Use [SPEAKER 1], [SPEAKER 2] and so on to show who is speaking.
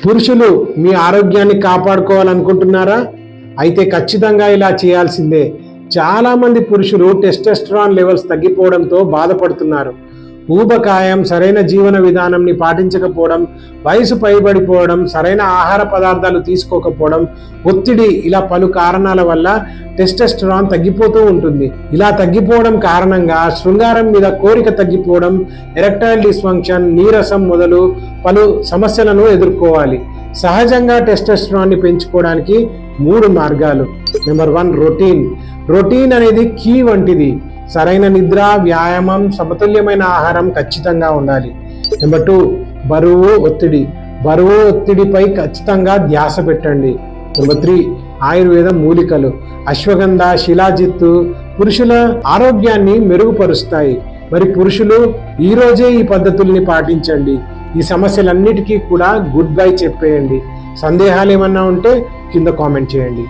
[SPEAKER 1] పురుషులు మీ ఆరోగ్యాన్ని కాపాడుకోవాలనుకుంటున్నారా? అయితే ఖచ్చితంగా ఇలా చేయాల్సిందే. చాలామంది పురుషులు టెస్టోస్టెరాన్ లెవెల్స్ తగ్గిపోవడంతో బాధపడుతున్నారు. ఊబకాయం, సరైన జీవన విధానంని పాటించకపోవడం, వయసు పైబడిపోవడం, సరైన ఆహార పదార్థాలు తీసుకోకపోవడం, ఒత్తిడి, ఇలా పలు కారణాల వల్ల టెస్టోస్టెరాన్ తగ్గిపోతూ ఉంటుంది. ఇలా తగ్గిపోవడం కారణంగా శృంగారం మీద కోరిక తగ్గిపోవడం, ఎరెక్టైల్ డిస్ఫంక్షన్, నీరసం మొదలు పలు సమస్యలను ఎదుర్కోవాలి. సహజంగా టెస్టోస్టెరాన్ని పెంచుకోవడానికి 3 మార్గాలు. నెంబర్ 1, రొటీన్ అనేది కీ వంటిది. సరైన నిద్ర, వ్యాయామం, సమతుల్యమైన ఆహారం ఖచ్చితంగా ఉండాలి. నెంబర్ 2, బరువు ఒత్తిడిపై ఖచ్చితంగా ధ్యాస పెట్టండి. నెంబర్ 3, ఆయుర్వేద మూలికలు. అశ్వగంధ, శిలాజిత్తు పురుషుల ఆరోగ్యాన్ని మెరుగుపరుస్తాయి. మరి పురుషులు ఈ రోజే ఈ పద్ధతుల్ని పాటించండి. ఈ సమస్యలన్నిటికీ కూడా గుడ్ బై చెప్పేయండి. సందేహాలు ఏమన్నా ఉంటే కింద కామెంట్ చేయండి.